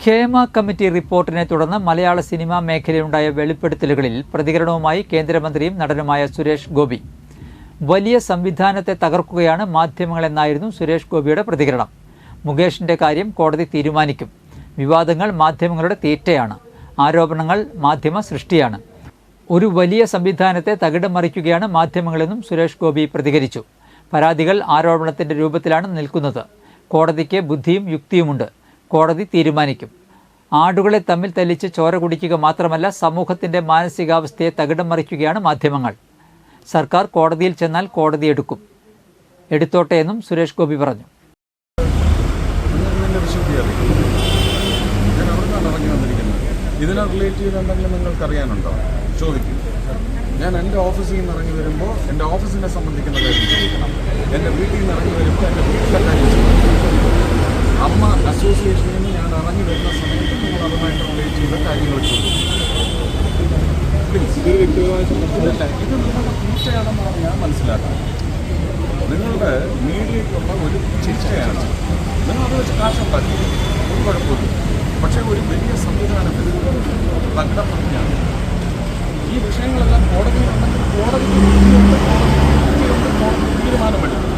Hema committee റിപ്പോർട്ടിനെ തുടർന്ന് മലയാള cinema മേഖലയിലുണ്ടായ വെളിപ്പെടുത്തലുകളിൽ പ്രതികരണവുമായി കേന്ദ്രമന്ത്രിയും നടനുമായ സുരേഷ് ഗോപി. വലിയ സംവിധാനത്തെ തകർക്കുകയാണ് മാധ്യമങ്ങളെന്നായിരുന്നു സുരേഷ് ഗോപിയുടെ പ്രതികരണം. മുകേഷിന്റെ കാര്യം കോടതി തീരുമാനിക്കും. വിവാദങ്ങൾ മാധ്യമങ്ങളുടെ തീറ്റയാണ്. ആരോപണങ്ങൾ മാധ്യമ സൃഷ്ടിയാണ്. ഒരു വലിയ സംവിധാനത്തെ തകിടം മറിക്കുകയാണ് മാധ്യമങ്ങളെന്നും സുരേഷ് ഗോപി പ്രതികരിച്ചു. പരാതികൾ ആരോപണത്തിന്റെ രൂപത്തിലാണ് നിൽക്കുന്നത്. കോടതിക്ക് ബുദ്ധിയും യുക്തിയുമുണ്ട്. കോടതി തീരുമാനിക്കും. ആടുകളെ തമ്മിൽ തല്ലിച്ച് ചോര കുടിക്കുക മാത്രമല്ല, സമൂഹത്തിന്റെ മാനസികാവസ്ഥയെ തകിടം മറിക്കുകയാണ് മാധ്യമങ്ങൾ. സർക്കാർ കോടതിയിൽ ചെന്നാൽ കോടതി എടുത്തോട്ടെ എന്നും സുരേഷ് ഗോപി പറഞ്ഞു. ഇതിനെ റിലേറ്റ് ചെയ്ത് എന്തെങ്കിലും നിങ്ങൾക്ക് അറിയാനുണ്ടോ? ചോദിക്കും. ഞാൻ എൻ്റെ ഓഫീസിൽ നിന്ന് ഇറങ്ങി വരുമ്പോൾ എൻ്റെ ഓഫീസിനെ സംബന്ധിക്കുന്ന കാര്യം ചോദിക്കണം. എൻ്റെ വീട്ടിൽ നിന്ന് ഇറങ്ങി വരുമ്പോൾ എൻ്റെ വീട്ടിലെ കാര്യം ചോദിക്കണം. അമ്മ അസോസിയേഷനിൽ നിന്ന് ഞാൻ ഇറങ്ങി വരുന്ന സമയത്ത് നിങ്ങൾ അതുമായിട്ട് റിലേറ്റ് ചെയ്ത കാര്യങ്ങൾ ചോദിക്കും. പ്ലീസ്, ഇത് നിങ്ങളുടെ തീറ്റയാണെന്നാണ് ഞാൻ മനസ്സിലാക്കുന്നത്. നിങ്ങളുടെ മീഡിയയ്ക്കുള്ള ഒരു ചിരിച്ചയാണ്. നിങ്ങൾ അത് വെച്ച് കാശുണ്ടാക്കി, ഒരു കുഴപ്പമില്ല. പക്ഷേ ഒരു വലിയ സംവിധാനത്തിൽ തകിടം മറിഞ്ഞാണ്. ഈ വിഷയങ്ങളെല്ലാം കോടതിയിലുണ്ടെങ്കിൽ കോടതി തീരുമാനമെടുക്കും.